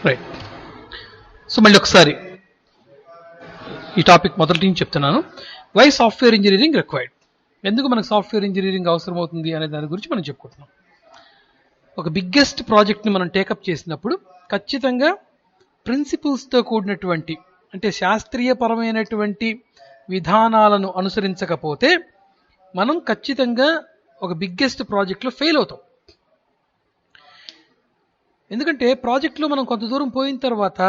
Right. So మళ్ళీ ఒకసారి ఈ టాపిక్ మొదటి నుంచి చెప్తున్నాను. వై సాఫ్ట్వేర్ ఇంజనీరింగ్ రిక్వైర్డ్, ఎందుకు మనకు సాఫ్ట్వేర్ ఇంజనీరింగ్ అవసరం అవుతుంది అనే దాని గురించి మనం చెప్పుకుంటున్నాం. ఒక బిగ్గెస్ట్ ప్రాజెక్ట్ని మనం టేకప్ చేసినప్పుడు ఖచ్చితంగా ప్రిన్సిపల్స్తో కూడినటువంటి, అంటే శాస్త్రీయపరమైనటువంటి విధానాలను అనుసరించకపోతే మనం ఖచ్చితంగా ఒక బిగ్గెస్ట్ ప్రాజెక్ట్లో ఫెయిల్ అవుతాం. ఎందుకంటే ప్రాజెక్ట్లో మనం కొంత దూరం పోయిన తర్వాత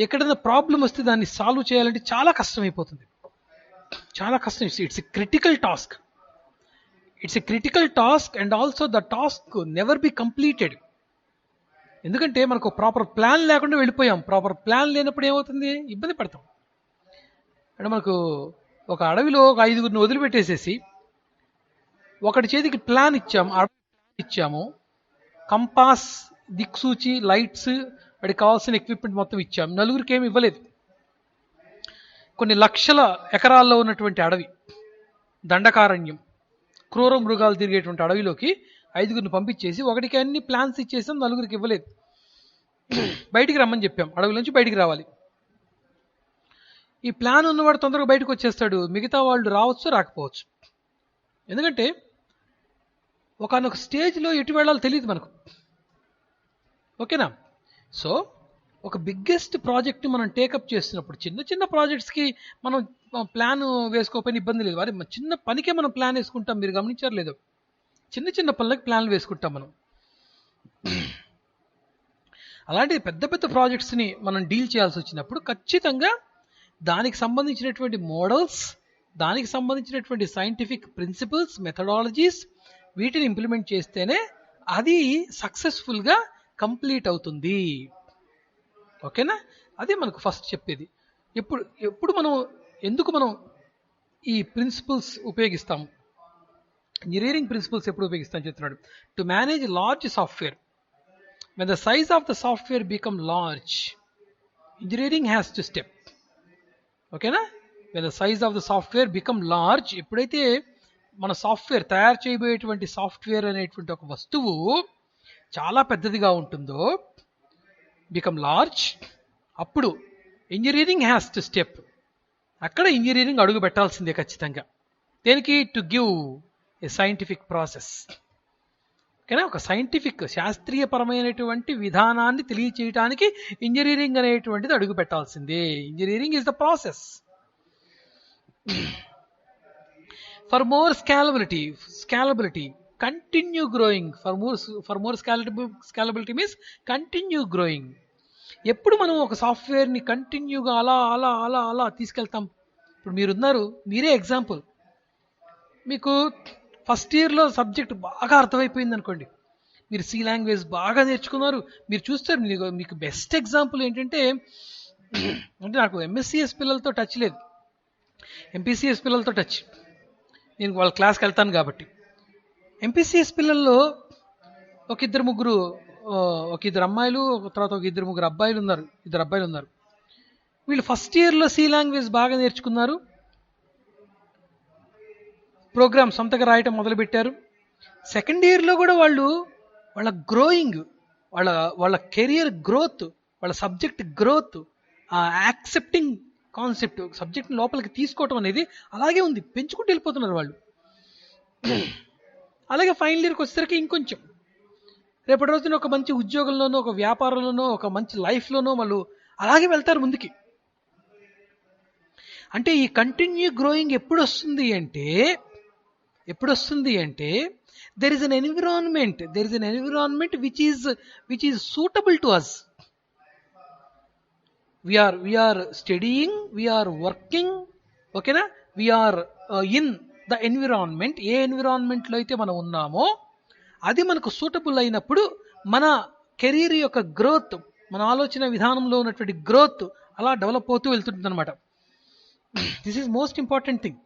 ఎక్కడైనా ప్రాబ్లం వస్తే దాన్ని సాల్వ్ చేయాలంటే చాలా కష్టమైపోతుంది, చాలా కష్టం. It's a critical task, it's a critical task and also the task never be completed. ఎందుకంటే మనకు ప్రాపర్ ప్లాన్ లేకుండా వెళ్ళిపోయాం. ప్రాపర్ ప్లాన్ లేనప్పుడు ఏమవుతుంది, ఇబ్బంది పడతాం. అంటే మనకు ఒక అడవిలో ఒక 5గురిని వదిలిపెట్టేసేసి ఒకటి చేతికి ప్లాన్ ఇచ్చాము, కంపాస్, దిక్సూచి, లైట్స్, వాడికి కావాల్సిన ఎక్విప్మెంట్ మొత్తం ఇచ్చాము. నలుగురికి ఏమి ఇవ్వలేదు. కొన్ని లక్షల ఎకరాల్లో ఉన్నటువంటి అడవి, దండకారణ్యం, క్రూర మృగాలు తిరిగేటువంటి అడవిలోకి 5గురిని పంపించేసి ఒకటికి అన్ని ప్లాన్స్ ఇచ్చేసాం, నలుగురికి ఇవ్వలేదు. బయటికి రమ్మని చెప్పాం, అడవిలోంచి బయటికి రావాలి. ఈ ప్లాన్ ఉన్నవాడు తొందరగా బయటకు వచ్చేస్తాడు, మిగతా వాళ్ళు రావచ్చు రాకపోవచ్చు. ఎందుకంటే ఒకనొక స్టేజ్లో ఎటు వెళ్ళాలో తెలియదు మనకు. ఓకేనా? సో ఒక బిగ్గెస్ట్ ప్రాజెక్ట్ని మనం టేకప్ చేస్తున్నప్పుడు, చిన్న చిన్న ప్రాజెక్ట్స్కి మనం ప్లాన్ వేసుకోకపోయినా ఇబ్బంది లేదు. వారి చిన్న పనికే మనం ప్లాన్ వేసుకుంటాం, మీరు గమనించారు లేదు? చిన్న చిన్న పనులకి ప్లాన్లు వేసుకుంటాం మనం. అలాంటి పెద్ద పెద్ద ప్రాజెక్ట్స్ని మనం డీల్ చేయాల్సి వచ్చినప్పుడు ఖచ్చితంగా దానికి సంబంధించినటువంటి మోడల్స్, దానికి సంబంధించినటువంటి సైంటిఫిక్ ప్రిన్సిపల్స్, మెథడాలజీస్, వీటిని ఇంప్లిమెంట్ చేస్తేనే అది సక్సెస్ఫుల్గా కంప్లీట్ అవుతుంది. ఓకేనా? అదే మనకు ఫస్ట్ చెప్పేది. ఎందుకు మనం ఈ ప్రిన్సిపల్స్ ఉపయోగిస్తాము, ఇంజనీరింగ్ ప్రిన్సిపల్స్ ఎప్పుడు ఉపయోగిస్తాం చెప్తున్నాడు. To manage large software, when the size of the software become large, engineering has to step. ఓకేనా? when the size of the software become large, ఎప్పుడైతే మన సాఫ్ట్వేర్ తయారు చేయబోయేటువంటి సాఫ్ట్వేర్ అనేటువంటి ఒక వస్తువు చాలా పెద్దదిగా ఉంటుందో, బికమ్ లార్జ్, అప్పుడు ఇంజనీరింగ్ హ్యాస్ టు స్టెప్. అక్కడ ఇంజనీరింగ్ అడుగు పెట్టాల్సిందే ఖచ్చితంగా. దేనికి? To give a scientific process. ఓకేనా? ఒక సైంటిఫిక్, శాస్త్రీయపరమైనటువంటి విధానాన్ని తెలియచేయటానికి ఇంజనీరింగ్ అనేటువంటిది అడుగు పెట్టాల్సిందే. Engineering is the process. For more scalability, continue growing. For more scalability means continue growing. ఎప్పుడు మనం ఒక సాఫ్ట్వేర్ని కంటిన్యూగా అలా అలా అలా అలా తీసుకెళ్తాం. ఇప్పుడు మీరున్నారు, మీరే ఎగ్జాంపుల్. మీకు ఫస్ట్ ఇయర్లో సబ్జెక్ట్ బాగా అర్థమైపోయింది అనుకోండి, మీరు సి లాంగ్వేజ్ బాగా నేర్చుకున్నారు, మీరు చూస్తారు. మీకు బెస్ట్ ఎగ్జాంపుల్ ఏంటంటే, అంటే నాకు ఎంఎస్సిఎస్ పిల్లలతో టచ్ లేదు, ఎంపీసీఎస్ పిల్లలతో టచ్. నేను వాళ్ళ క్లాస్కి వెళ్తాను కాబట్టి. ఎంపీసీఎస్ పిల్లల్లో ఒక ఇద్దరు అమ్మాయిలు, తర్వాత ఒక ఇద్దరు ముగ్గురు అబ్బాయిలు ఉన్నారు. వీళ్ళు ఫస్ట్ ఇయర్లో సి లాంగ్వేజ్ బాగా నేర్చుకున్నారు, ప్రోగ్రామ్ సొంతగా రాయటం మొదలుపెట్టారు. సెకండ్ ఇయర్లో కూడా వాళ్ళ గ్రోయింగ్, వాళ్ళ కెరియర్ గ్రోత్, వాళ్ళ సబ్జెక్ట్ గ్రోత్, ఆ యాక్సెప్టింగ్ కాన్సెప్ట్, సబ్జెక్ట్ని లోపలికి తీసుకోవటం అనేది అలాగే ఉంది, పెంచుకుంటూ వెళ్ళిపోతున్నారు వాళ్ళు. అలాగే ఫైనల్ ఇయర్కి వచ్చేసరికి ఇంకొంచెం, రేపటి రోజున ఒక మంచి ఉద్యోగంలోనో, ఒక వ్యాపారంలోనో, ఒక మంచి లైఫ్లోనో వాళ్ళు అలాగే వెళ్తారు ముందుకి. అంటే ఈ కంటిన్యూ గ్రోయింగ్ ఎప్పుడు వస్తుంది అంటే there is an environment which is suitable to us. We are studying, we are working, ఓకేనా? we are in the environment. ఏ ఎన్విరాన్మెంట్లో అయితే మనం ఉన్నామో అది మనకు సూటబుల్ అయినప్పుడు మన కెరీర్ యొక్క గ్రోత్, మన ఆలోచన విధానంలో ఉన్నటువంటి గ్రోత్ అలా డెవలప్ అవుతూ వెళ్తుంటుంది అనమాట. This is most important thing.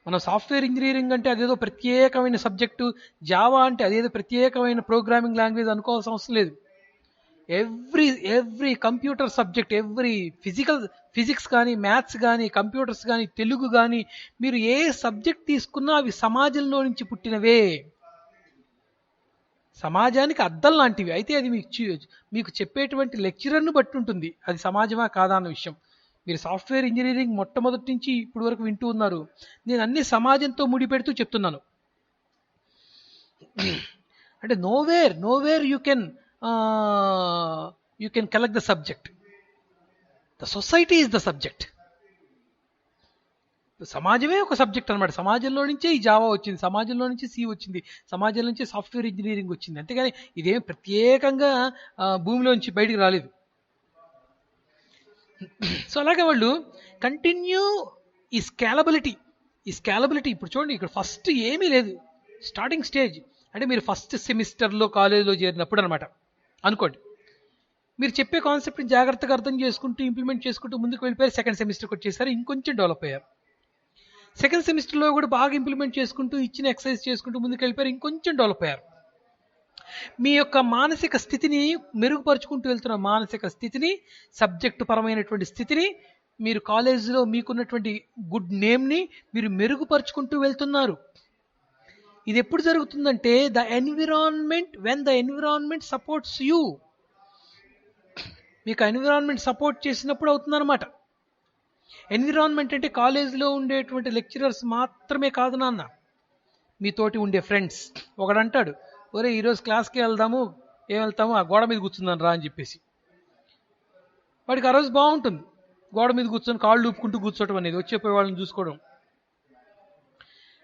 మనం సాఫ్ట్వేర్ ఇంజనీరింగ్ అంటే అదేదో ప్రత్యేకమైన సబ్జెక్టు, జావా అంటే అదేదో ప్రత్యేకమైన ప్రోగ్రామింగ్ లాంగ్వేజ్ అనుకోవాల్సిన అవసరం లేదు. Every computer subject, every physics కానీ, మ్యాథ్స్ కానీ, కంప్యూటర్స్ కానీ, తెలుగు కానీ, మీరు ఏ సబ్జెక్ట్ తీసుకున్నా అవి సమాజంలో నుంచి పుట్టినవే. సమాజానికి అద్దం లాంటివి. అయితే అది మీకు చెప్పేటువంటి లెక్చరర్ను బట్టి ఉంటుంది అది సమాజమా కాదా అన్న విషయం. మీరు సాఫ్ట్వేర్ ఇంజనీరింగ్ మొట్టమొదటి నుంచి ఇప్పుడు వరకు వింటూ ఉన్నారు. నేను అన్ని సమాజంతో ముడిపెడుతూ చెప్తున్నాను. అంటే nowhere you can collect the subject. The society is the subject. సమాజమే ఒక సబ్జెక్ట్ అనమాట. సమాజంలో నుంచే ఈ జావా వచ్చింది, సమాజంలో నుంచి సి వచ్చింది, సమాజంలో నుంచి సాఫ్ట్వేర్ ఇంజనీరింగ్ వచ్చింది. అంతేగాని ఇదేం ప్రత్యేకంగా భూమిలోంచి బయటికి రాలేదు. సో అలాగే వాళ్ళు కంటిన్యూ ఈ స్కేలబిలిటీ ఇప్పుడు చూడండి, ఇక్కడ ఫస్ట్ ఏమీ లేదు, స్టార్టింగ్ స్టేజ్. అంటే మీరు ఫస్ట్ సెమిస్టర్లో కాలేజీలో చేరినప్పుడు అనమాట అనుకోండి. మీరు చెప్పే కాన్సెప్ట్ని జాగ్రత్తగా అర్థం చేసుకుంటూ ఇంప్లిమెంట్ చేసుకుంటూ ముందుకు వెళ్ళిపోయారు. సెకండ్ సెమిస్టర్కి వచ్చేసరి ఇంకొంచెం డెవలప్ అయ్యారు. సెకండ్ సెమిస్టర్లో కూడా బాగా ఇంప్లిమెంట్ చేసుకుంటూ ఇచ్చిన ఎక్సర్సైజ్ చేసుకుంటూ ముందుకు వెళ్ళిపోయారు, ఇంకొంచెం డెవలప్ అయ్యారు. మీ యొక్క మానసిక స్థితిని మెరుగుపరుచుకుంటూ వెళ్తున్న మానసిక స్థితిని, సబ్జెక్టు పరమైనటువంటి స్థితిని, మీరు కాలేజీలో మీకున్నటువంటి గుడ్ నేమ్ని మీరు మెరుగుపరుచుకుంటూ వెళ్తున్నారు. ఇది ఎప్పుడు జరుగుతుందంటే when the environment supports you. మీకు ఎన్విరాన్మెంట్ సపోర్ట్ చేసినప్పుడు అవుతుందన్నమాట. ఎన్విరాన్మెంట్ అంటే కాలేజీలో ఉండేటువంటి లెక్చరర్స్ మాత్రమే కాదు నాన్న, మీతోటి ఉండే ఫ్రెండ్స్. ఒకడంటాడు, ఒరే ఈరోజు క్లాస్కి వెళ్దాము, ఏం వెళ్తాము, ఆ గోడ మీద కూర్చుందాను రా అని చెప్పేసి. వాడికి ఆ రోజు బాగుంటుంది, గోడ మీద కూర్చొని కాళ్ళు ఊపుకుంటూ కూర్చోవడం అనేది, వచ్చేపోయే వాళ్ళని చూసుకోవడం.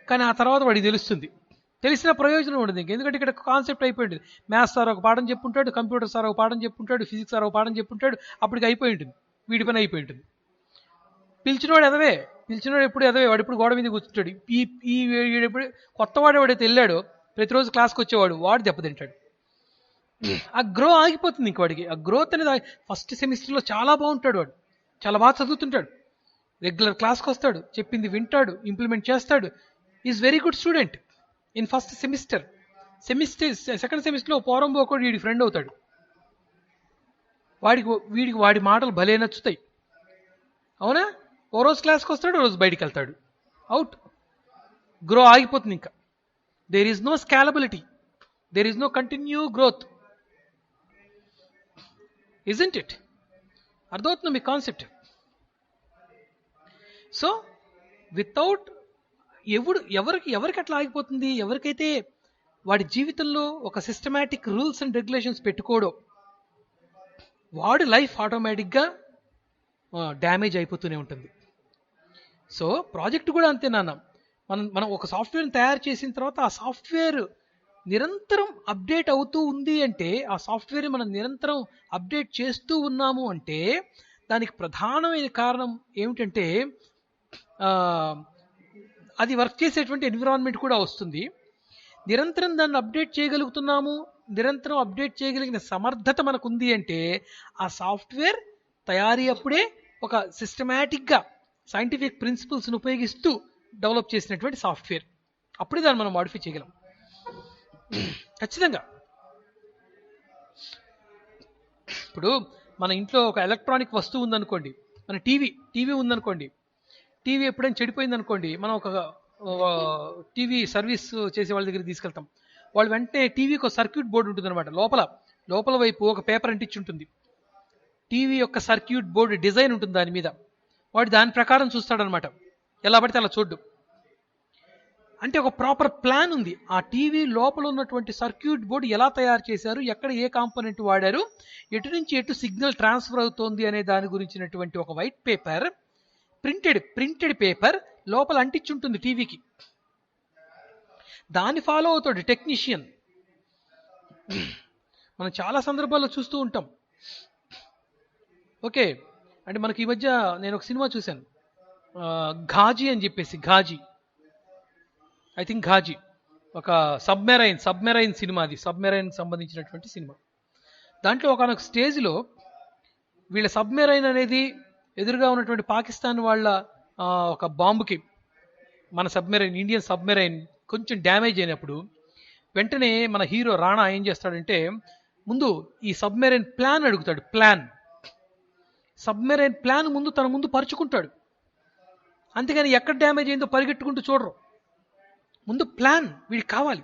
కానీ ఆ తర్వాత వాడికి తెలుస్తుంది, తెలిసిన ప్రయోజనం ఉండదు ఇంక. ఎందుకంటే ఇక్కడ కాన్సెప్ట్ అయిపోయింది. మ్యాథ్స్ సార్ ఒక పాఠం చెప్పుంటాడు, కంప్యూటర్ సార్ ఒక పాఠం చెప్పుంటాడు, ఫిజిక్స్ సార్ ఒక పాఠం చెప్పుంటాడు, అప్పటికి అయిపోయి ఉంటుంది, వీడి పని అయిపోయి ఉంటుంది. పిలిచినవాడు ఎప్పుడు ఎదవే, వాడు ఇప్పుడు గోడ మీద కూర్చుంటాడు. ఎప్పుడు కొత్తవాడు ఎవడైతే వెళ్ళాడో ప్రతిరోజు క్లాస్కి వచ్చేవాడు వాడు దెబ్బతింటాడు. ఆ గ్రో ఆగిపోతుంది ఇంక వాడికి. ఆ గ్రోత్ అనేది ఫస్ట్ సెమిస్టర్లో చాలా బాగుంటాడు, వాడు చాలా బాగా చదువుతుంటాడు, రెగ్యులర్ క్లాస్కి వస్తాడు, చెప్పింది వింటాడు, ఇంప్లిమెంట్ చేస్తాడు, is very good student in first semester. Second సెమిస్టర్లో పోరంబోకోడు వీడి ఫ్రెండ్ అవుతాడు. వీడికి వాడి మాటలు భలే నచ్చుతాయి, అవునా? ఓ రోజు క్లాస్కి వస్తాడు, ఓ రోజు బయటికి వెళ్తాడు, అవుట్. గ్రో ఆగిపోతుంది ఇంకా. There is no scalability, there is no continue growth. Isn't it? అర్థమవుతుంది మీ కాన్సెప్ట్? సో వితౌట్ ఎవరికి అట్లా ఆగిపోతుంది? ఎవరికైతే వాడి జీవితంలో ఒక సిస్టమాటిక్ రూల్స్ అండ్ రెగ్యులేషన్స్ పెట్టుకోడో వాడి లైఫ్ ఆటోమేటిక్గా డ్యామేజ్ అయిపోతూనే ఉంటుంది. సో ప్రాజెక్ట్ కూడా అంతే నాన్న. మనం ఒక సాఫ్ట్వేర్ని తయారు చేసిన తర్వాత ఆ సాఫ్ట్వేర్ నిరంతరం అప్డేట్ అవుతూ ఉంది అంటే, ఆ సాఫ్ట్వేర్ని మనం నిరంతరం అప్డేట్ చేస్తూ ఉన్నాము అంటే దానికి ప్రధానమైన కారణం ఏమిటంటే అది వర్క్ చేసేటువంటి ఎన్విరాన్మెంట్ కూడా వస్తుంది. నిరంతరం దాన్ని అప్డేట్ చేయగలుగుతున్నాము, నిరంతరం అప్డేట్ చేయగలిగిన సమర్థత మనకు ఉంది అంటే ఆ సాఫ్ట్వేర్ తయారీ అప్పుడే ఒక సిస్టమాటిక్గా సైంటిఫిక్ ప్రిన్సిపల్స్ని ఉపయోగిస్తూ డెవలప్ చేసినటువంటి సాఫ్ట్వేర్. అప్పుడే దాన్ని మనం మాడిఫై చేయగలం ఖచ్చితంగా. ఇప్పుడు మన ఇంట్లో ఒక ఎలక్ట్రానిక్ వస్తువు ఉందనుకోండి, మన టీవీ ఉందనుకోండి, టీవీ ఎప్పుడైనా చెడిపోయింది అనుకోండి, మనం ఒక టీవీ సర్వీస్ చేసే వాళ్ళ దగ్గర తీసుకెళ్తాం. వాళ్ళు వెంటనే టీవీకి ఒక సర్క్యూట్ బోర్డు ఉంటుంది అనమాట. లోపల వైపు ఒక పేపర్ అంటించి ఉంటుంది. టీవీ యొక్క సర్క్యూట్ బోర్డు డిజైన్ ఉంటుంది దాని మీద. వాడు దాని ప్రకారం చూస్తాడనమాట, ఎలా పడితే అలా చూడ్డు. అంటే ఒక ప్రాపర్ ప్లాన్ ఉంది. ఆ టీవీ లోపల ఉన్నటువంటి సర్క్యూట్ బోర్డు ఎలా తయారు చేశారు, ఎక్కడ ఏ కాంపోనెంట్ వాడారు, ఎటు నుంచి ఎటు సిగ్నల్ ట్రాన్స్ఫర్ అవుతోంది అనే దాని గురించినటువంటి ఒక వైట్ పేపర్, ప్రింటెడ్ పేపర్ లోపల అంటించుంటుంది టీవీకి. దాన్ని ఫాలో అవుతాడు టెక్నీషియన్. మనం చాలా సందర్భాల్లో చూస్తూ ఉంటాం. ఓకే, అంటే మనకి ఈ మధ్య నేను ఒక సినిమా చూశాను, ఘాజీ అని చెప్పేసి. ఐ థింక్ ఘాజీ ఒక సబ్మెరైన్ సినిమా. అది సబ్మెరైన్ సంబంధించినటువంటి సినిమా. దాంట్లో ఒకనొక స్టేజ్లో వీళ్ళ సబ్మెరైన్ అనేది ఎదురుగా ఉన్నటువంటి పాకిస్తాన్ వాళ్ళ ఒక బాంబుకి మన ఇండియన్ సబ్మెరైన్ కొంచెం డ్యామేజ్ అయినప్పుడు వెంటనే మన హీరో రాణా ఏం చేస్తాడంటే ముందు ఈ సబ్మెరైన్ ప్లాన్ అడుగుతాడు. సబ్మెరైన్ ప్లాన్ తన ముందు పరుచుకుంటాడు. అంతేగాని ఎక్కడ డ్యామేజ్ అయిందో పరిగెట్టుకుంటూ చూడరు. ముందు ప్లాన్ వీడికి కావాలి.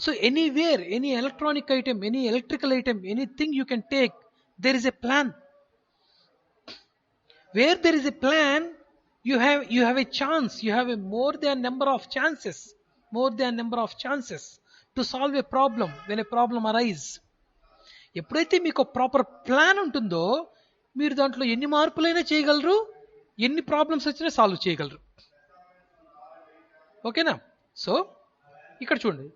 So anywhere, any electronic item, any electrical item, anything you can take, there is a plan. Where there is a plan, you have a chance, you have a more than number of chances to solve a problem when a problem arise. ఎప్పుడైతే మీకు proper plan ఉంటుందో మీరు దాంట్లో ఎన్ని మార్పులైనా చేయగలరు, ఎన్ని problems వచ్చినా solve చేయగలరు. ఓకేనా? సో ఇక్కడ చూడండి,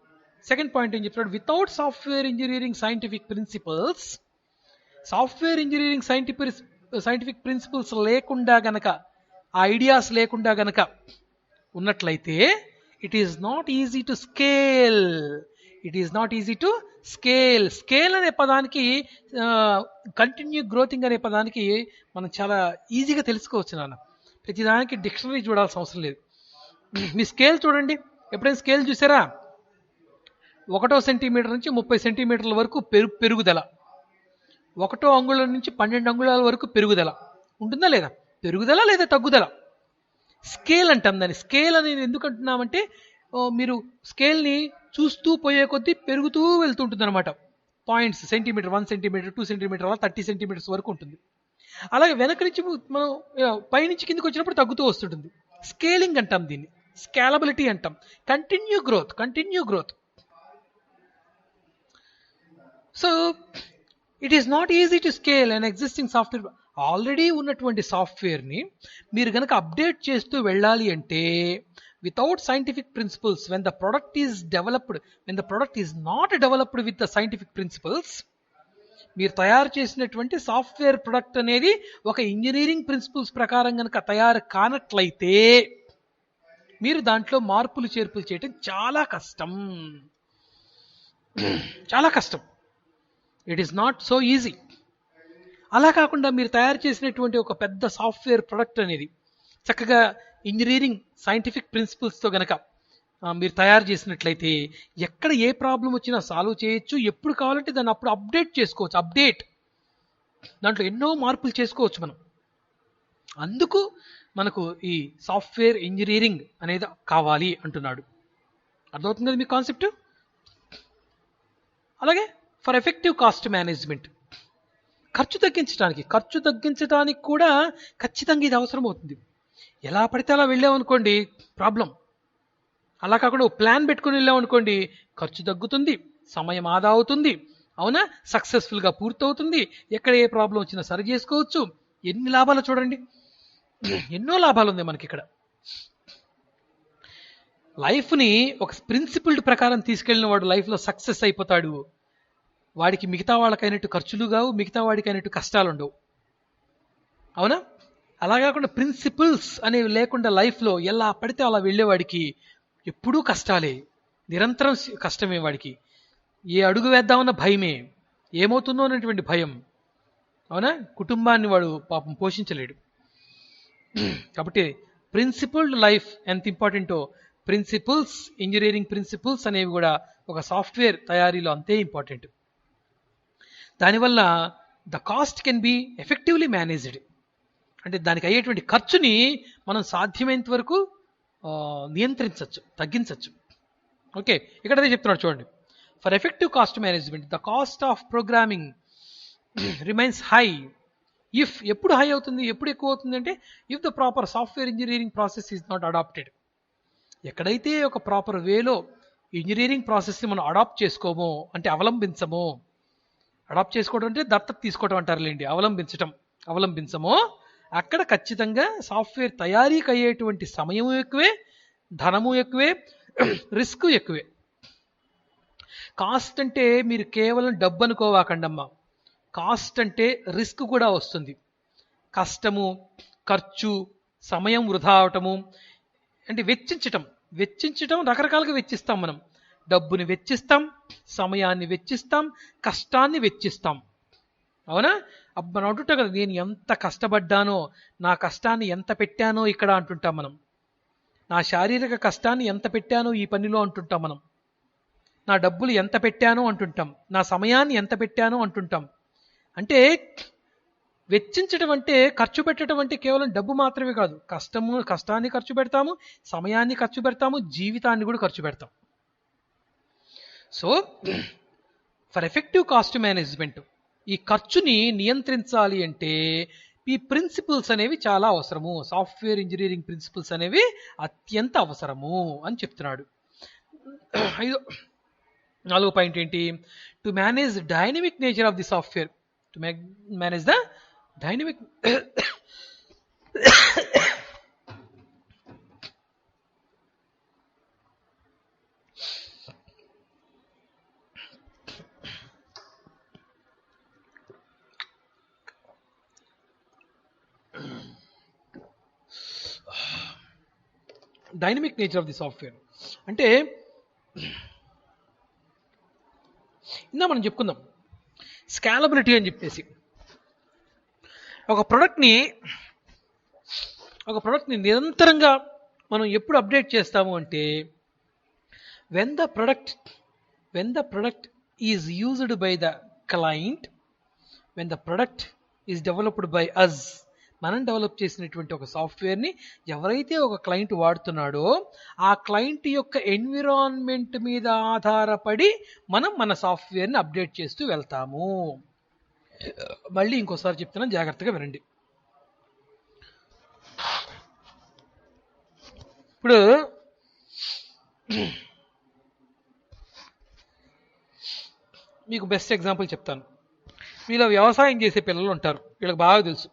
సెకండ్ పాయింట్ ఏం చెప్తాడు, without software engineering scientific principles, software engineering scientific principles లేకుండా గనక, ఆ ఐడియాస్ లేకుండా గనక ఉన్నట్లయితే it is not easy to scale. Scale అనే పదానికి, కంటిన్యూ గ్రోతింగ్ అనే పదానికి మనం చాలా ఈజీగా తెలుసుకోవచ్చు నాన్న. ప్రతిదానికి డిక్షనరీ చూడాల్సిన అవసరం లేదు. మీ స్కేల్ చూడండి, ఎప్పుడైనా స్కేల్ చూసారా? 1 సెంటీమీటర్ నుంచి 30 సెంటీమీటర్ల వరకు పెరుగుదల, 1 అంగుళం నుంచి 12 అంగుళాల వరకు పెరుగుదల ఉంటుందా లేదా? పెరుగుదల లేదా తగ్గుదల? స్కేల్ అంటాం దాన్ని. స్కేల్ అనేది ఎందుకు అంటున్నామంటే, మీరు స్కేల్ని చూస్తూ పోయే కొద్దీ పెరుగుతూ వెళ్తుంటుంది అనమాట. పాయింట్స్, సెంటీమీటర్, 1 సెంటీమీటర్, 2 సెంటీమీటర్, అలా 30 సెంటీమీటర్స్ వరకు ఉంటుంది. అలాగే వెనక నుంచి మనం పైనుంచి కిందకి వచ్చినప్పుడు తగ్గుతూ వస్తుంటుంది. స్కేలింగ్ అంటాం దీన్ని, స్కేలబిలిటీ అంటాం, continue growth. So it is not easy to scale an existing software. Already ఉన్నటువంటి సాఫ్ట్వేర్ని మీరు కనుక అప్డేట్ చేస్తూ వెళ్ళాలి అంటే, without scientific principles, when the product is not developed with the scientific principles, మీరు తయారు చేసినటువంటి సాఫ్ట్వేర్ ప్రొడక్ట్ అనేది ఒక ఇంజనీరింగ్ ప్రిన్సిపల్స్ ప్రకారం కనుక తయారు కానట్లయితే మీరు దాంట్లో మార్పులు చేర్పులు చేయటం చాలా కష్టం. It is not so easy. అలా కాకుండా మీరు తయారు చేసినటువంటి ఒక పెద్ద సాఫ్ట్వేర్ ప్రొడక్ట్ అనేది చక్కగా ఇంజనీరింగ్ సైంటిఫిక్ ప్రిన్సిపల్స్తో గనక మీరు తయారు చేసినట్లయితే ఎక్కడ ఏ ప్రాబ్లం వచ్చినా సాల్వ్ చేయొచ్చు. ఎప్పుడు కావాలంటే దాన్ని అప్పుడు అప్డేట్ చేసుకోవచ్చు. దాంట్లో ఎన్నో మార్పులు చేసుకోవచ్చు మనం. అందుకు మనకు ఈ సాఫ్ట్వేర్ ఇంజనీరింగ్ అనేది కావాలి అంటున్నాడు. అర్థమవుతుంది కదా మీ కాన్సెప్ట్? అలాగే ఫర్ ఎఫెక్టివ్ కాస్ట్ మేనేజ్మెంట్, ఖర్చు తగ్గించడానికి కూడా ఖచ్చితంగా ఇది అవసరం అవుతుంది. ఎలా పడితే అలా వెళ్ళామనుకోండి ప్రాబ్లం. అలా కాకుండా ప్లాన్ పెట్టుకుని వెళ్ళామనుకోండి, ఖర్చు తగ్గుతుంది, సమయం ఆదా అవుతుంది, అవునా, సక్సెస్ఫుల్గా పూర్తవుతుంది. ఎక్కడ ఏ ప్రాబ్లం వచ్చినా సరి చేసుకోవచ్చు. ఎన్ని లాభాలు చూడండి, ఎన్నో లాభాలు ఉంది మనకి ఇక్కడ. లైఫ్ని ఒక ప్రిన్సిపుల్డ్ ప్రకారం తీసుకెళ్ళిన వాడు లైఫ్లో సక్సెస్ అయిపోతాడు. వాడికి మిగతా వాళ్ళకైనట్టు ఖర్చులు కావు, మిగతా వాడికి అయినట్టు కష్టాలు ఉండవు, అవునా? అలా కాకుండా ప్రిన్సిపల్స్ అనేవి లేకుండా లైఫ్లో ఎలా పడితే అలా వెళ్ళేవాడికి ఎప్పుడూ కష్టాలే, నిరంతరం కష్టమే. వాడికి ఏ అడుగు వేద్దామన్న భయమే, ఏమవుతుందో అనేటువంటి భయం, అవునా? కుటుంబాన్ని వాడు పాపం పోషించలేడు. కాబట్టి ప్రిన్సిపుల్డ్ లైఫ్ ఎంత ఇంపార్టెంటో, ఇంజనీరింగ్ ప్రిన్సిపల్స్ అనేవి కూడా ఒక సాఫ్ట్వేర్ తయారీలో అంతే ఇంపార్టెంట్. దానివల్ల the cost can be effectively managed. అంటే దానికి అయ్యేటువంటి ఖర్చుని మనం సాధ్యమైనంత వరకు నియంత్రించవచ్చు, తగ్గించవచ్చు. ఓకే, ఇక్కడ అదే చెప్తున్నాడు చూడండి. For effective cost management the cost of programming remains high. ఎప్పుడు హై అవుతుంది, ఎప్పుడు ఎక్కువ అవుతుంది అంటే, if the proper software engineering process is not adapted. ఎక్కడైతే ఒక ప్రాపర్ వేలో ఇంజనీరింగ్ ప్రాసెస్ని మనం అడాప్ట్ చేసుకోమో, అంటే అవలంబించమో, అడాప్ట్ చేసుకోవడం అంటే దత్తత తీసుకోవడం అంటారులేండి, అవలంబించమో, అక్కడ ఖచ్చితంగా సాఫ్ట్వేర్ తయారీకి అయ్యేటువంటి సమయం ఎక్కువే, ధనము ఎక్కువే, రిస్క్ ఎక్కువే. కాస్ట్ అంటే మీరు కేవలం డబ్బు అనుకోవాకండమ్మా. కాస్ట్ అంటే రిస్క్ కూడా వస్తుంది. కష్టము, ఖర్చు, సమయం వృధా అవటము, అంటే వెచ్చించటం రకరకాలుగా వెచ్చిస్తాం మనం. డబ్బుని వెచ్చిస్తాం, సమయాన్ని వెచ్చిస్తాం, కష్టాన్ని వెచ్చిస్తాం, అవునా? మనం అంటుంటాం కదా, నేను ఎంత కష్టపడ్డానో, నా కష్టాన్ని ఎంత పెట్టానో ఇక్కడ అంటుంటాం మనం. నా శారీరక కష్టాన్ని ఎంత పెట్టానో ఈ పనిలో అంటుంటాం మనం. నా డబ్బులు ఎంత పెట్టానో అంటుంటాం, నా సమయాన్ని ఎంత పెట్టానో అంటుంటాం. అంటే వెచ్చించడం అంటే, ఖర్చు పెట్టడం అంటే కేవలం డబ్బు మాత్రమే కాదు. కష్టాన్ని ఖర్చు పెడతాము, సమయాన్ని ఖర్చు పెడతాము, జీవితాన్ని కూడా ఖర్చు పెడతాం. So for effective cost management, ఈ ఖర్చుని నియంత్రించాలి అంటే ఈ ప్రిన్సిపల్స్ అనేవి చాలా అవసరము. సాఫ్ట్వేర్ ఇంజనీరింగ్ ప్రిన్సిపల్స్ అనేవి అత్యంత అవసరము అని చెప్తున్నాడు. నాలుగో పాయింట్ ఏంటి? To manage dynamic nature of the software. To manage the dynamic dynamic nature of the software అంటే ఇందా మనం చెప్పుకుందాం స్కేలబిలిటీ అని చెప్పేసి. ఒక ప్రోడక్ట్ని నిరంతరంగా మనం ఎప్పుడు అప్డేట్ చేస్తాము అంటే when the product is used by the client, when the product is developed by us, మనం డెవలప్ చేసినటువంటి ఒక సాఫ్ట్వేర్ని ఎవరైతే ఒక క్లయింట్ వాడుతున్నాడో ఆ క్లయింట్ యొక్క ఎన్విరాన్మెంట్ మీద ఆధారపడి మనం మన సాఫ్ట్వేర్ని అప్డేట్ చేస్తూ వెళ్తాము. మళ్ళీ ఇంకోసారి చెప్తున్నాను, జాగ్రత్తగా వినండి. ఇప్పుడు మీకు బెస్ట్ ఎగ్జాంపుల్ చెప్తాను. వీళ్ళ వ్యవసాయం చేసే పిల్లలు ఉంటారు, వీళ్ళకి బాగా తెలుసు.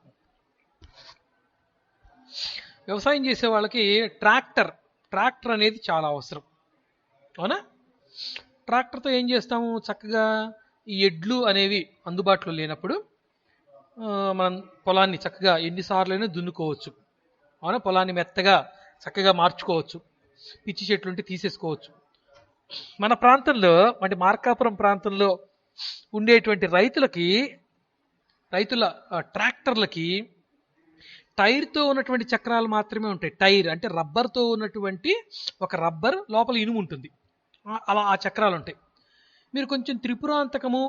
వ్యవసాయం చేసే వాళ్ళకి ట్రాక్టర్ అనేది చాలా అవసరం, అవునా? ట్రాక్టర్తో ఏం చేస్తాము, చక్కగా ఈ ఎడ్లు అనేవి అందుబాటులో లేనప్పుడు మనం పొలాన్ని చక్కగా ఎన్నిసార్లైనా దున్నుకోవచ్చు, అవునా? పొలాన్ని మెత్తగా చక్కగా మార్చుకోవచ్చు, పిచ్చి చెట్లు ఉంటే తీసేసుకోవచ్చు. మన ప్రాంతంలో అంటే మార్కాపురం ప్రాంతంలో ఉండేటువంటి రైతుల ట్రాక్టర్లకి టైర్తో ఉన్నటువంటి చక్రాలు మాత్రమే ఉంటాయి. టైర్ అంటే రబ్బర్తో ఉన్నటువంటి ఒక రబ్బర్ లోపల ఇనుము ఉంటుంది, అలా ఆ చక్రాలు ఉంటాయి. మీరు కొంచెం త్రిపురాంతకము,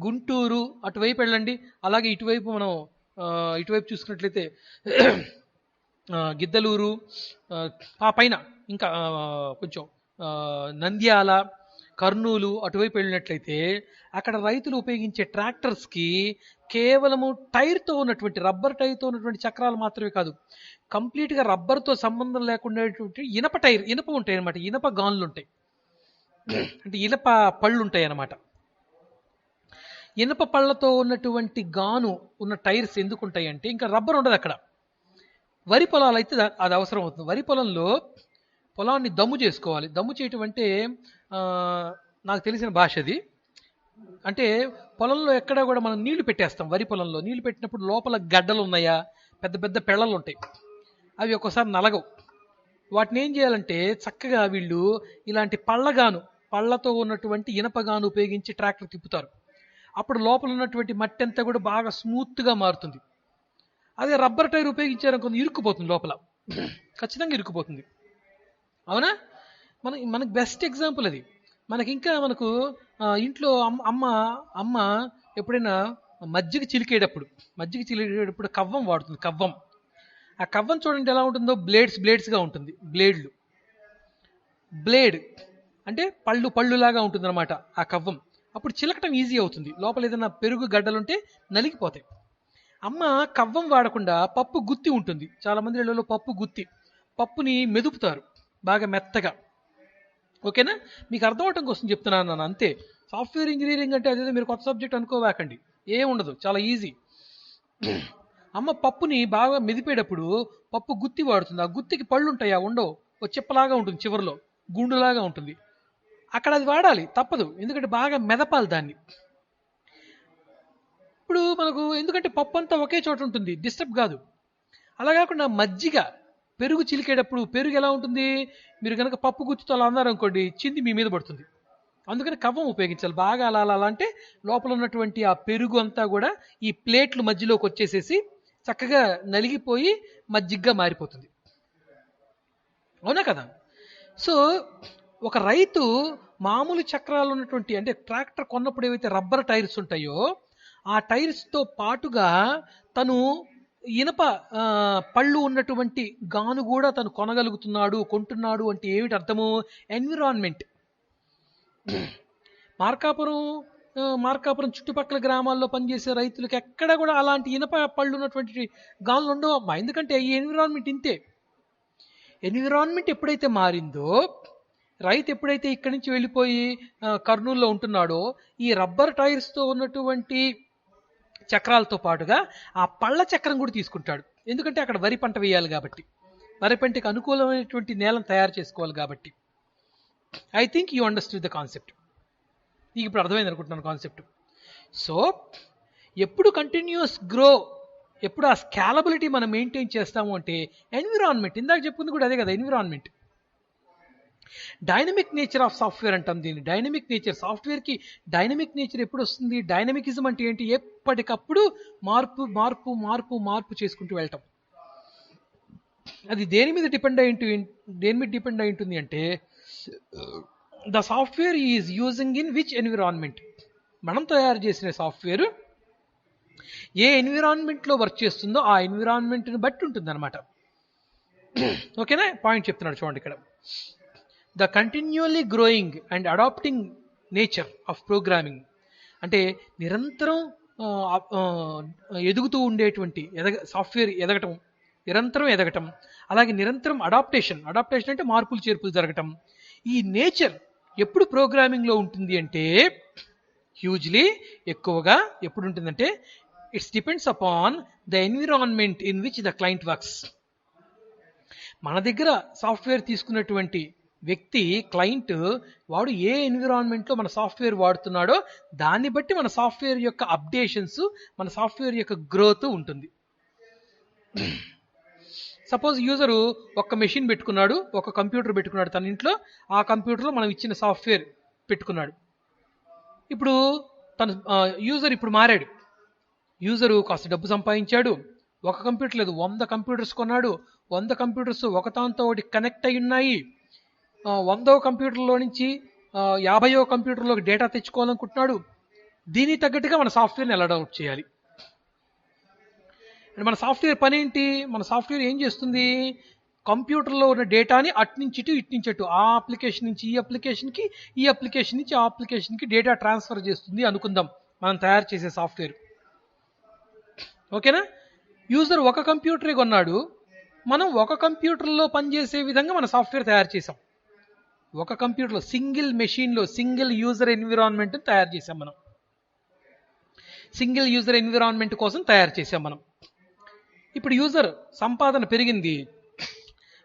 గుంటూరు అటువైపు వెళ్ళండి, అలాగే ఇటువైపు మనం ఇటువైపు చూసుకున్నట్లయితే గిద్దలూరు, ఆ పైన ఇంకా కొంచెం నంద్యాల, కర్నూలు అటువైపు వెళ్ళినట్లయితే అక్కడ రైతులు ఉపయోగించే ట్రాక్టర్స్కి కేవలము టైర్తో ఉన్నటువంటి రబ్బర్ టైర్తో ఉన్నటువంటి చక్రాలు మాత్రమే కాదు, కంప్లీట్గా రబ్బర్తో సంబంధం లేకుండా ఇనప ఉంటాయి అనమాట. ఇనప గాన్లు ఉంటాయి, అంటే ఇనప పళ్ళు ఉంటాయి అన్నమాట. ఇనప పళ్ళతో ఉన్నటువంటి గాను ఉన్న టైర్స్ ఎందుకు ఉంటాయి అంటే ఇంకా రబ్బర్ ఉండదు అక్కడ. వరి పొలాలు అయితే అది అవసరం అవుతుంది. వరి పొలంలో పొలాన్ని దమ్ము చేసుకోవాలి. దమ్ము చేయటం అంటే నాకు తెలిసిన భాష అది. అంటే పొలంలో ఎక్కడా కూడా మనం నీళ్లు పెట్టేస్తాం. వరి పొలంలో నీళ్లు పెట్టినప్పుడు లోపల గడ్డలు ఉన్నాయా, పెద్ద పెద్ద పెళ్ళలు ఉంటాయి, అవి ఒక్కోసారి నలగవు. వాటిని ఏం చేయాలంటే చక్కగా వీళ్ళు ఇలాంటి పళ్ళతో ఉన్నటువంటి ఇనపగాను ఉపయోగించి ట్రాక్టర్ తిప్పుతారు. అప్పుడు లోపల ఉన్నటువంటి మట్టి అంతా కూడా బాగా స్మూత్గా మారుతుంది. అదే రబ్బర్ టైర్ ఉపయోగించారనుకో ఇరుక్కుపోతుంది, లోపల ఖచ్చితంగా ఇరుక్కుపోతుంది, అవునా? మనకు బెస్ట్ ఎగ్జాంపుల్ అది. మనకు ఇంట్లో అమ్మ ఎప్పుడైనా మజ్జిగ చిలికేటప్పుడు కవ్వం వాడుతుంది. ఆ కవ్వం చూడండి ఎలా ఉంటుందో, బ్లేడ్స్గా ఉంటుంది. బ్లేడ్ అంటే పళ్ళులాగా ఉంటుంది అనమాట ఆ కవ్వం. అప్పుడు చిలకటం ఈజీ అవుతుంది. లోపల ఏదైనా పెరుగు గడ్డలుంటే నలిగిపోతాయి. అమ్మ కవ్వం వాడకుండా పప్పు గుత్తి ఉంటుంది. చాలా మంది ఇళ్లలో పప్పుని మెదుపుతారు బాగా మెత్తగా. ఓకేనా? మీకు అర్థం అవటం కోసం చెప్తున్నాను నేను, అంతే. సాఫ్ట్వేర్ ఇంజనీరింగ్ అంటే అదేదో మీరు కొత్త సబ్జెక్ట్ అనుకోవాకండి, ఏముండదు, చాలా ఈజీ. అమ్మ పప్పుని బాగా మెదిపేటప్పుడు పప్పు గుత్తి వాడుతుంది. ఆ గుత్తికి పళ్ళు ఉంటాయి, ఉండవు, ఒక చిప్పలాగా ఉంటుంది, చివరిలో గుండులాగా ఉంటుంది. అక్కడ అది వాడాలి, తప్పదు, ఎందుకంటే బాగా మెదపాలి దాన్ని. ఇప్పుడు మనకు ఎందుకంటే పప్పు అంతా ఒకే చోట ఉంటుంది, డిస్టర్బ్ కాదు. అలా కాకుండా పెరుగు చిలికేటప్పుడు పెరుగు ఎలా ఉంటుంది, మీరు కనుక పప్పు గుత్తితో అలా అన్నారనుకోండి, చింది మీ మీద పడుతుంది. అందుకని కవ్వం ఉపయోగించాలి. బాగా అలా అంటే లోపల ఉన్నటువంటి ఆ పెరుగు అంతా కూడా ఈ ప్లేట్లు మధ్యలోకి వచ్చేసేసి చక్కగా నలిగిపోయి మజ్జిగగా మారిపోతుంది, అవునా కదా? సో ఒక రైతు మామూలు చక్రాలు ఉన్నటువంటి అంటే ట్రాక్టర్ కొన్నప్పుడు ఏవైతే రబ్బర్ టైర్స్ ఉంటాయో ఆ టైర్స్తో పాటుగా తను ఇనప పళ్ళు ఉన్నటువంటి గాను కూడా తను కొంటున్నాడు అంటే ఏమిటి అర్థము? మార్కాపురం చుట్టుపక్కల గ్రామాల్లో పనిచేసే రైతులకు ఎక్కడ కూడా అలాంటి ఇనప పళ్ళు ఉన్నటువంటి గానులు ఉండవు అమ్మా. ఎందుకంటే ఈ ఎన్విరాన్మెంట్ ఇంతే. ఎన్విరాన్మెంట్ ఎప్పుడైతే మారిందో, రైతు ఎప్పుడైతే ఇక్కడి నుంచి వెళ్ళిపోయి కర్నూలులో ఉంటున్నాడో, ఈ రబ్బర్ టైర్స్తో ఉన్నటువంటి చక్రాలతో పాటుగా ఆ పళ్ళ చక్రం కూడా తీసుకుంటాడు. ఎందుకంటే అక్కడ వరి పంట వేయాలి కాబట్టి, వరి పంటకు అనుకూలమైనటువంటి నేలను తయారు చేసుకోవాలి కాబట్టి. I think you understood the concept. నీకు ఇప్పుడు అర్థమైంది అనుకుంటున్నాను కాన్సెప్ట్. సో ఎప్పుడు కంటిన్యూస్ గ్రో, ఎప్పుడు ఆ స్కాలబిలిటీ మనం మెయింటైన్ చేస్తాము అంటే ఎన్విరాన్మెంట్, ఇందాక చెప్పుకుంది కూడా అదే కదా, environment. Dynamic nature of software అంటాం దీన్ని. డైనమిక్ నేచర్, సాఫ్ట్వేర్కి డైనమిక్ నేచర్ ఎప్పుడు వస్తుంది? డైనమికిజం అంటే ఏంటి? ఎప్పటికప్పుడు మార్పు మార్పు మార్పు మార్పు చేసుకుంటూ వెళ్ళటం. అది దేని మీద డిపెండ్ అయి ఉంటుంది అంటే the software is using in which environment. మనం తయారు చేసిన సాఫ్ట్వేర్ ఏ ఎన్విరాన్మెంట్లో వర్క్ చేస్తుందో ఆ ఎన్విరాన్మెంట్ని బట్టి ఉంటుంది అనమాట. ఓకేనా? పాయింట్ చెప్తున్నాడు చూడండి ఇక్కడ. The continuously growing and adapting nature of programming అంటే నిరంతరం ఎదుగుతూ ఉండేటువంటి సాఫ్ట్వేర్ ఎదగటం, నిరంతరం ఎదగటం, అలాగే నిరంతరం అడాప్టేషన్ అంటే మార్పులు చేర్పులు జరగటం. ఈ నేచర్ ఎప్పుడు ప్రోగ్రామింగ్లో ఉంటుంది అంటే హ్యూజ్లీ ఎక్కువగా ఎప్పుడు ఉంటుందంటే it's depends upon the environment in which the client works. మన దగ్గర సాఫ్ట్వేర్ తీసుకున్నటువంటి వ్యక్తి, క్లయింట్, వాడు ఏ ఎన్విరాన్మెంట్లో మన సాఫ్ట్వేర్ వాడుతున్నాడో దాన్ని బట్టి మన సాఫ్ట్వేర్ యొక్క అప్డేషన్స్, మన సాఫ్ట్వేర్ యొక్క గ్రోత్ ఉంటుంది. సపోజ్ యూజరు ఒక మెషిన్ పెట్టుకున్నాడు, ఒక కంప్యూటర్ పెట్టుకున్నాడు తన ఇంట్లో. ఆ కంప్యూటర్లో మనం ఇచ్చిన సాఫ్ట్వేర్ పెట్టుకున్నాడు. ఇప్పుడు తను యూజర్ ఇప్పుడు మారాడు. యూజరు కాస్త డబ్బు సంపాదించాడు. ఒక కంప్యూటర్ లేదు, 100 కంప్యూటర్స్ కొన్నాడు. 100 కంప్యూటర్స్ ఒకదాంతో ఒకటి కనెక్ట్ అయి ఉన్నాయి. 100వ కంప్యూటర్లో నుంచి 50వ కంప్యూటర్లోకి డేటా తెచ్చుకోవాలనుకుంటున్నాడు. దీనికి తగ్గట్టుగా మన సాఫ్ట్వేర్ని ఎలా డెవలప్ చేయాలి? మన సాఫ్ట్వేర్ పని ఏంటి? మన సాఫ్ట్వేర్ ఏం చేస్తుంది? కంప్యూటర్లో ఉన్న డేటాని అట్నుంచి ఇటు, ఇట్నుంచి అటు, ఆ అప్లికేషన్ నుంచి ఈ అప్లికేషన్కి, ఈ అప్లికేషన్ నుంచి ఆ అప్లికేషన్కి డేటా ట్రాన్స్ఫర్ చేస్తుంది అనుకుందాం మనం తయారు చేసే సాఫ్ట్వేర్. ఓకేనా? యూజర్ ఒక కంప్యూటరే కొన్నాడు, మనం ఒక కంప్యూటర్లో పనిచేసే విధంగా మన సాఫ్ట్వేర్ తయారు చేసాం. ఒక కంప్యూటర్లో, సింగిల్ మెషిన్లో, సింగిల్ యూజర్ ఎన్విరాన్మెంట్ తయారు చేసాం మనం. సింగిల్ యూజర్ ఎన్విరాన్మెంట్ కోసం తయారు చేసాం మనం. ఇప్పుడు యూజర్ సంపాదన పెరిగింది,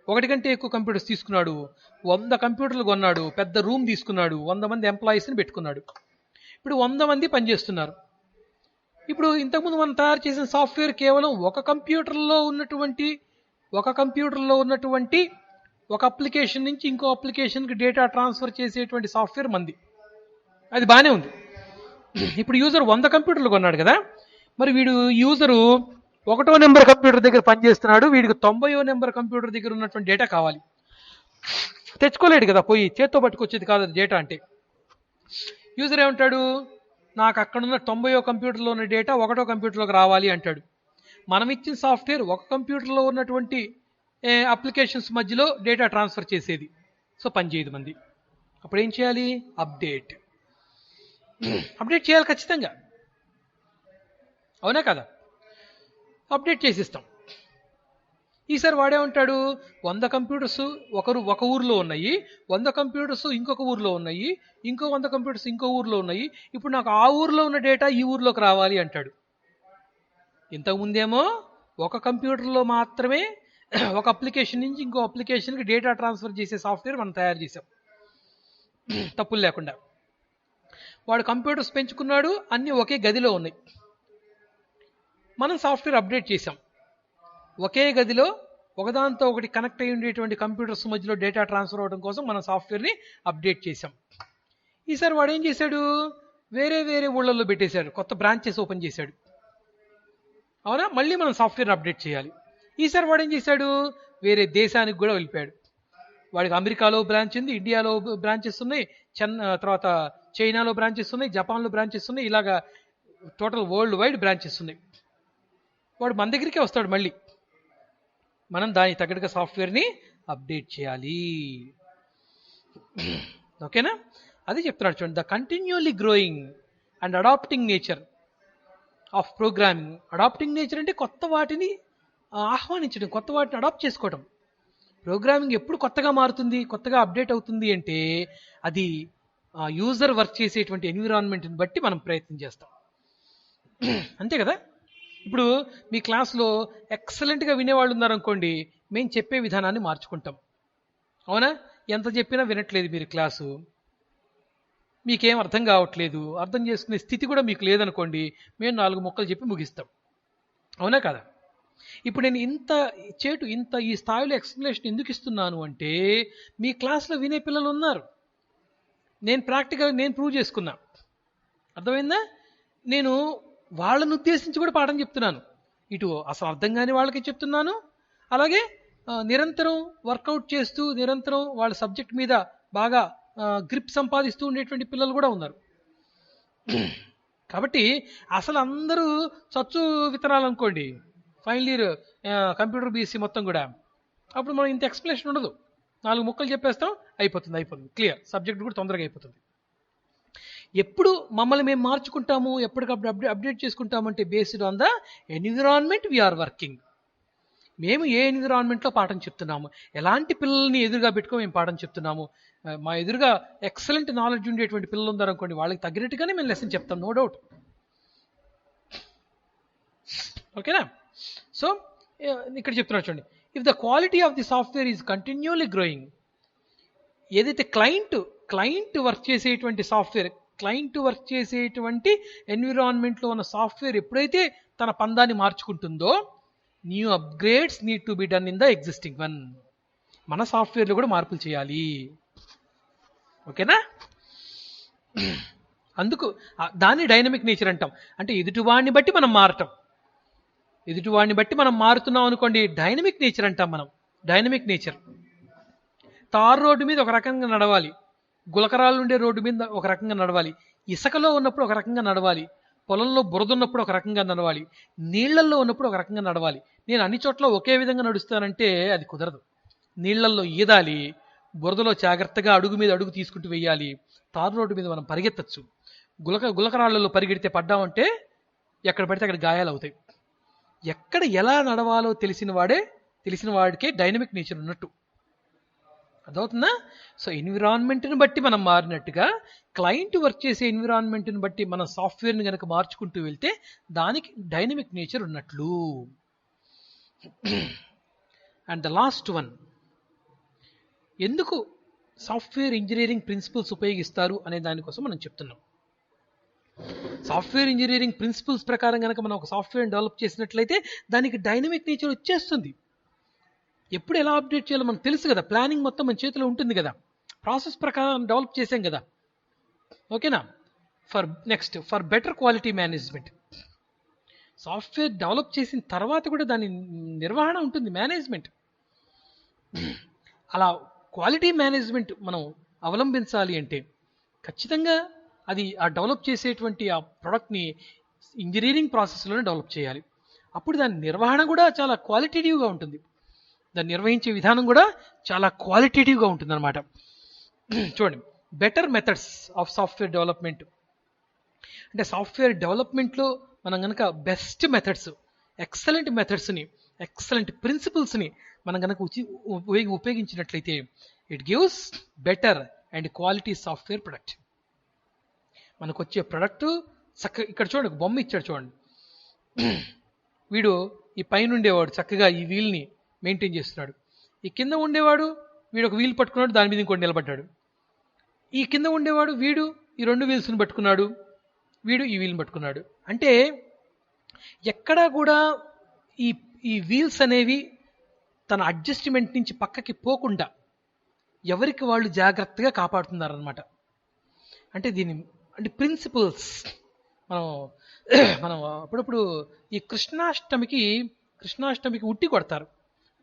1 కంటే ఎక్కువ కంప్యూటర్స్ తీసుకున్నాడు, 100 కంప్యూటర్లు కొన్నాడు, పెద్ద రూమ్ తీసుకున్నాడు, 100 మంది ఎంప్లాయీస్ని పెట్టుకున్నాడు. ఇప్పుడు 100 మంది పనిచేస్తున్నారు. ఇప్పుడు ఇంతకుముందు మనం తయారు చేసిన సాఫ్ట్వేర్ కేవలం ఒక కంప్యూటర్లో ఉన్నటువంటి ఒక అప్లికేషన్ నుంచి ఇంకో అప్లికేషన్కి డేటా ట్రాన్స్ఫర్ చేసేటువంటి సాఫ్ట్వేర్ మంది. అది బాగానే ఉంది. ఇప్పుడు యూజర్ 100 కంప్యూటర్లు కొన్నాడు కదా, మరి యూజరు 1వ నెంబర్ కంప్యూటర్ దగ్గర పనిచేస్తున్నాడు, వీడికి 90వ నెంబర్ కంప్యూటర్ దగ్గర ఉన్నటువంటి డేటా కావాలి. తెచ్చుకోలేడు కదా, పోయి చేత్తో పట్టుకొచ్చేది కాదు డేటా అంటే. యూజర్ ఏమంటాడు? నాకు అక్కడున్న 90వ కంప్యూటర్లో ఉన్న డేటా 1వ కంప్యూటర్లోకి రావాలి అంటాడు. మనం ఇచ్చిన సాఫ్ట్వేర్ ఒక కంప్యూటర్లో ఉన్నటువంటి అప్లికేషన్స్ మధ్యలో డేటా ట్రాన్స్ఫర్ చేసేది. సో పనిచేయదు మంది. అప్పుడు ఏం చేయాలి? అప్డేట్ చేయాలి ఖచ్చితంగా. అవునా కదా? అప్డేట్ చేసిస్తాం. ఈసారి వాడేమంటాడు? 100 కంప్యూటర్స్ ఒక ఊర్లో ఉన్నాయి, 100 కంప్యూటర్స్ ఇంకొక ఊర్లో ఉన్నాయి, ఇంకో 100 కంప్యూటర్స్ ఇంకో ఊర్లో ఉన్నాయి. ఇప్పుడు నాకు ఆ ఊర్లో ఉన్న డేటా ఈ ఊర్లోకి రావాలి అంటాడు. ఇంతకుముందేమో ఒక కంప్యూటర్లో మాత్రమే ఒక అప్లికేషన్ నుంచి ఇంకో అప్లికేషన్కి డేటా ట్రాన్స్ఫర్ చేసే సాఫ్ట్వేర్ మనం తయారు చేసాం తప్పులు లేకుండా. వాడు కంప్యూటర్స్ పెంచుకున్నాడు, అన్నీ ఒకే గదిలో ఉన్నాయి. మనం సాఫ్ట్వేర్ అప్డేట్ చేసాం. ఒకే గదిలో ఒకదాంతో ఒకటి కనెక్ట్ అయి ఉండేటువంటి కంప్యూటర్స్ మధ్యలో డేటా ట్రాన్స్ఫర్ అవ్వడం కోసం మనం సాఫ్ట్వేర్ని అప్డేట్ చేసాం. ఈసారి వాడు ఏం చేశాడు? వేరే ఊళ్ళల్లో పెట్టేశాడు, కొత్త బ్రాంచెస్ ఓపెన్ చేశాడు. అవునా? మళ్ళీ మనం సాఫ్ట్వేర్ అప్డేట్ చేయాలి. ఈసారి వాడు ఏం చేశాడు? వేరే దేశానికి కూడా వెళ్ళిపోయాడు. వాడికి అమెరికాలో బ్రాంచ్ ఉంది, ఇండియాలో బ్రాంచెస్ ఉన్నాయి, తర్వాత చైనాలో బ్రాంచెస్ ఉన్నాయి, జపాన్లో బ్రాంచెస్ ఉన్నాయి, ఇలాగా టోటల్ వరల్డ్ వైడ్ బ్రాంచెస్ ఉన్నాయి. వాడు మన దగ్గరికే వస్తాడు. మళ్ళీ మనం దానికి తగ్గట్టుగా సాఫ్ట్వేర్ని అప్డేట్ చేయాలి. ఓకేనా? అది చెప్తున్నాడు చూడండి. The continuously growing and adapting nature of programming. Adapting nature అంటే కొత్త వాటిని ఆహ్వానించడం, కొత్త వాటిని అడాప్ట్ చేసుకోవడం. ప్రోగ్రామింగ్ ఎప్పుడు కొత్తగా మారుతుంది, కొత్తగా అప్డేట్ అవుతుంది అంటే అది యూజర్ వర్క్ చేసేటువంటి ఎన్విరాన్మెంట్ని బట్టి మనం ప్రయత్నం చేస్తాం. అంతే కదా. ఇప్పుడు మీ క్లాస్లో ఎక్సలెంట్గా వినేవాళ్ళు ఉన్నారనుకోండి, మేము చెప్పే విధానాన్ని మార్చుకుంటాం. అవునా? ఎంత చెప్పినా వినట్లేదు మీరు క్లాసు, మీకేం అర్థం కావట్లేదు, అర్థం చేసుకునే స్థితి కూడా మీకు లేదనుకోండి, మేము 4 ముక్కలు చెప్పి ముగిస్తాం. అవునా కదా? ఇప్పుడు నేను ఇంత ఈ స్థాయిలో ఎక్స్ప్లెనేషన్ ఎందుకు ఇస్తున్నాను అంటే, మీ క్లాస్లో వినే పిల్లలు ఉన్నారు. నేను ప్రూవ్ చేసుకున్నా. అర్థమైందా? నేను వాళ్ళని ఉద్దేశించి కూడా పాఠం చెప్తున్నాను. ఇటు అసలు అర్థం కాని వాళ్ళకి చెప్తున్నాను, అలాగే నిరంతరం వర్కౌట్ చేస్తూ నిరంతరం వాళ్ళ సబ్జెక్ట్ మీద బాగా గ్రిప్ సంపాదిస్తూ ఉండేటువంటి పిల్లలు కూడా ఉన్నారు. కాబట్టి అసలు అందరూ చచ్చు విత్తనాలు అనుకోండి, ఫైనల్ ఇయర్ కంప్యూటర్ బీఎస్సీ మొత్తం కూడా, అప్పుడు మనం ఇంత ఎక్స్ప్లెనేషన్ ఉండదు. 4 ముక్కలు చెప్పేస్తాం, అయిపోతుంది, క్లియర్. సబ్జెక్ట్ కూడా తొందరగా అయిపోతుంది. ఎప్పుడు మమ్మల్ని మేము మార్చుకుంటాము, ఎప్పటికప్పుడు అప్డేట్ చేసుకుంటామంటే based on the environment we are working. మేము ఏ ఎన్విరాన్మెంట్లో పాఠం చెప్తున్నాము, ఎలాంటి పిల్లల్ని ఎదురుగా పెట్టుకో మేము పాఠం చెప్తున్నాము. మా ఎదురుగా ఎక్సలెంట్ నాలెడ్జ్ ఉండేటువంటి పిల్లలు ఉన్నారనుకోండి, వాళ్ళకి తగ్గినట్టుగానే మేము లెసన్ చెప్తాం, నో డౌట్. ఓకేనా? సో ఇక్కడ చెప్తున్నారు చూడండి, if the quality of the software is continuously growing. ఏదైతే క్లయింట్ వర్క్ చేసేటువంటి సాఫ్ట్వేర్, క్లయింట్ వర్క్ చేసేటువంటి ఎన్విరాన్మెంట్లో ఉన్న సాఫ్ట్వేర్ ఎప్పుడైతే తన పందాన్ని మార్చుకుంటుందో, new upgrades need to be done in the existing one. మన సాఫ్ట్వేర్లో కూడా మార్పులు చేయాలి. ఓకేనా? అందుకు దాన్ని డైనమిక్ నేచర్ అంటాం. అంటే ఎదుటివాడిని బట్టి మనం మారటం, ఎదుటివాడిని బట్టి మనం మారుతున్నాం అనుకోండి, డైనమిక్ నేచర్ అంటాం మనం. Dynamic nature. తారు రోడ్డు మీద ఒక రకంగా నడవాలి, గులకరాలు ఉండే రోడ్డు మీద ఒక రకంగా నడవాలి, ఇసుకలో ఉన్నప్పుడు ఒక రకంగా నడవాలి, పొలంలో బురద ఉన్నప్పుడు ఒక రకంగా నడవాలి, నీళ్లల్లో ఉన్నప్పుడు ఒక రకంగా నడవాలి. నేను అన్ని చోట్ల ఒకే విధంగా నడుస్తానంటే అది కుదరదు. నీళ్లల్లో ఈదాలి, బురదలో జాగ్రత్తగా అడుగు మీద అడుగు తీసుకుంటూ వెయ్యాలి. తారు రోడ్డు మీద మనం పరిగెత్తచ్చు. గులకరాళ్లలో పరిగెడితే పడ్డామంటే ఎక్కడ పడితే అక్కడ గాయాలు అవుతాయి. ఎక్కడ ఎలా నడవాలో తెలిసిన వాడికే డైనమిక్ నేచర్ ఉన్నట్టు. అర్థమవుతుందా? సో ఎన్విరాన్మెంట్ని బట్టి మనం మారినట్టుగా, క్లయింట్ వర్క్ చేసే ఎన్విరాన్మెంట్ని బట్టి మన సాఫ్ట్వేర్ని కనుక మార్చుకుంటూ వెళ్తే దానికి డైనమిక్ నేచర్ ఉన్నట్లు. అండ్ ద లాస్ట్ వన్, ఎందుకు సాఫ్ట్వేర్ ఇంజనీరింగ్ ప్రిన్సిపల్స్ ఉపయోగిస్తారు అనే దానికోసం మనం చెప్తున్నాం. సాఫ్ట్వేర్ ఇంజనీరింగ్ ప్రిన్సిపల్స్ ప్రకారం కనుక మనం ఒక సాఫ్ట్వేర్ డెవలప్ చేసినట్లయితే దానికి డైనమిక్ నేచర్ వచ్చేస్తుంది. ఎప్పుడు ఎలా అప్డేట్ చేయాలో మనకు తెలుసు కదా, ప్లానింగ్ మొత్తం మన చేతిలో ఉంటుంది కదా, ప్రాసెస్ ప్రకారం డెవలప్ చేసాం కదా. ఓకేనా? For better quality management. Software develop చేసిన తర్వాత కూడా దాని నిర్వహణ ఉంటుంది, మేనేజ్మెంట్. అలా క్వాలిటీ మేనేజ్మెంట్ మనం అవలంబించాలి అంటే ఖచ్చితంగా అది ఆ డెవలప్ చేసేటువంటి ఆ ప్రోడక్ట్ని ఇంజనీరింగ్ ప్రాసెస్లోనే డెవలప్ చేయాలి. అప్పుడు దాని నిర్వహణ కూడా చాలా క్వాలిటేటివ్గా ఉంటుంది, దాన్ని నిర్వహించే విధానం కూడా చాలా క్వాలిటేటివ్గా ఉంటుంది అనమాట. చూడండి, better methods of software development అంటే సాఫ్ట్వేర్ డెవలప్మెంట్లో మనం కనుక బెస్ట్ మెథడ్స్, ఎక్సలెంట్ మెథడ్స్ని, ఎక్సలెంట్ ప్రిన్సిపల్స్ని మనం కనుక ఉపయోగించినట్లయితే it gives better and quality software product. మనకు వచ్చే ప్రొడక్ట్ చక్కగా, ఇక్కడ చూడండి ఒక బొమ్మ ఇచ్చాడు చూడండి. వీడు ఈ పైన ఉండేవాడు చక్కగా ఈ వీల్ని మెయింటైన్ చేస్తున్నాడు, ఈ కింద ఉండేవాడు వీడు ఒక వీల్ పట్టుకున్నాడు, దాని మీద ఇంకోటి నిలబడ్డాడు. ఈ కింద ఉండేవాడు వీడు ఈ 2 వీల్స్ని పట్టుకున్నాడు, వీడు ఈ వీల్ని పట్టుకున్నాడు. అంటే ఎక్కడా కూడా ఈ వీల్స్ అనేవి తన అడ్జస్ట్మెంట్ నుంచి పక్కకి పోకుండా ఎవరికి వాళ్ళు జాగ్రత్తగా కాపాడుతున్నారనమాట. అంటే అంటే ప్రిన్సిపల్స్ మనం అప్పుడప్పుడు ఈ కృష్ణాష్టమికి ఉట్టి కొడతారు.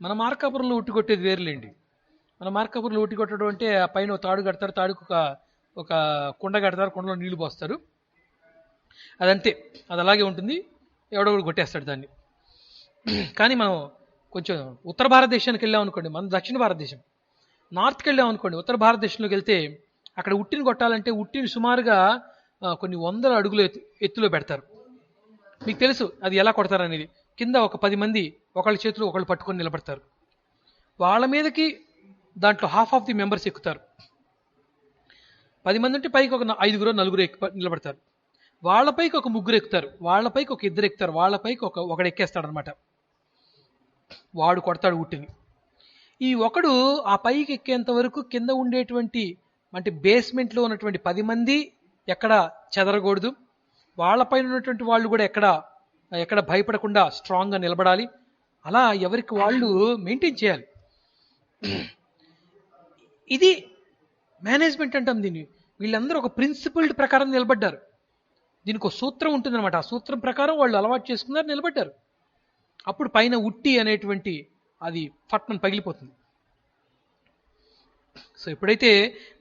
మన మార్కాపురంలో ఉట్టి కొట్టేది వేరులేండి. మన మార్కాపురంలో ఉట్టి కొట్టడం అంటే ఆ పైన తాడు కడతారు, తాడుకు ఒక కుండ కడతారు, కుండలో నీళ్లు పోస్తారు, అదంతే, అది అలాగే ఉంటుంది, ఎవడో కొట్టేస్తాడు దాన్ని. కానీ మనం కొంచెం ఉత్తర భారతదేశానికి వెళ్ళాం అనుకోండి, మన దక్షిణ భారతదేశం, నార్త్కి వెళ్ళాం అనుకోండి, ఉత్తర భారతదేశంలోకి వెళ్తే అక్కడ ఉట్టిని కొట్టాలంటే ఉట్టిని సుమారుగా కొన్ని వందల అడుగుల ఎత్తులో పెడతారు. మీకు తెలుసు అది ఎలా కొడతారు అనేది. కింద ఒక 10 మంది ఒకళ్ళ చేతులు ఒకళ్ళు పట్టుకొని నిలబడతారు. వాళ్ళ మీదకి దాంట్లో హాఫ్ ఆఫ్ ది మెంబర్స్ ఎక్కుతారు. 10 మంది ఉంటే పైకి ఒక 5 4 నిలబడతారు. వాళ్ళపైకి ఒక 3 ఎక్కుతారు, వాళ్ళపైకి ఒక 2 ఎక్కుతారు, వాళ్ళపైకి ఒకడు ఎక్కేస్తాడు అనమాట. వాడు కొడతాడు ఉట్టిని. ఈ ఒకడు ఆ పైకి ఎక్కేంత వరకు కింద ఉండేటువంటి అంటే బేస్మెంట్లో ఉన్నటువంటి 10 మంది ఎక్కడ చెదరకూడదు. వాళ్ళపైన ఉన్నటువంటి వాళ్ళు కూడా ఎక్కడ భయపడకుండా స్ట్రాంగ్గా నిలబడాలి. అలా ఎవరికి వాళ్ళు మెయింటైన్ చేయాలి. ఇది మేనేజ్మెంట్ అంటాం దీన్ని. వీళ్ళందరూ ఒక ప్రిన్సిపల్డ్ ప్రకారం నిలబడ్డారు. దీనికి ఒక సూత్రం ఉంటుందన్నమాట. ఆ సూత్రం ప్రకారం వాళ్ళు అలవాటు చేసుకున్నారు, నిలబడ్డారు. అప్పుడు పైన ఉట్టి అనేటువంటి అది ఫట్మన్ పగిలిపోతుంది. సో ఎప్పుడైతే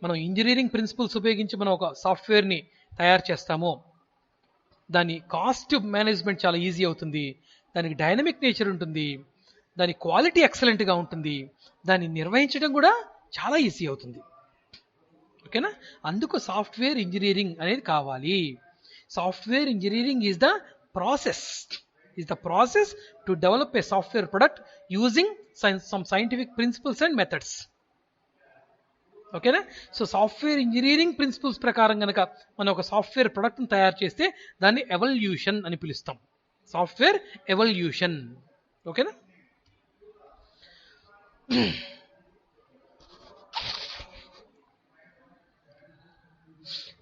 మనం ఇంజనీరింగ్ ప్రిన్సిపల్స్ ఉపయోగించి మనం ఒక సాఫ్ట్వేర్ని తయారు చేస్తామో దాని కాస్ట్ మేనేజ్మెంట్ చాలా ఈజీ అవుతుంది, దానికి డైనమిక్ నేచర్ ఉంటుంది, దాని క్వాలిటీ ఎక్సలెంట్గా ఉంటుంది, దాన్ని నిర్వహించడం కూడా చాలా ఈజీ అవుతుంది. ఓకేనా? అందుకు సాఫ్ట్వేర్ ఇంజనీరింగ్ అనేది కావాలి. Software engineering is the process to develop a software product using some scientific principles and methods. ఓకేనా? సో సాఫ్ట్వేర్ ఇంజనీరింగ్ ప్రిన్సిపల్స్ ప్రకారం కనుక మనం ఒక సాఫ్ట్వేర్ ప్రొడక్ట్ని తయారు చేస్తే దాన్ని ఎవల్యూషన్ అని పిలుస్తాం. Software evolution. ఓకేనా?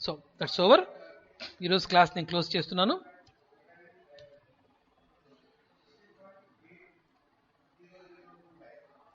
So that's over. ఈరోజు క్లాస్ నేను క్లోజ్ చేస్తున్నాను.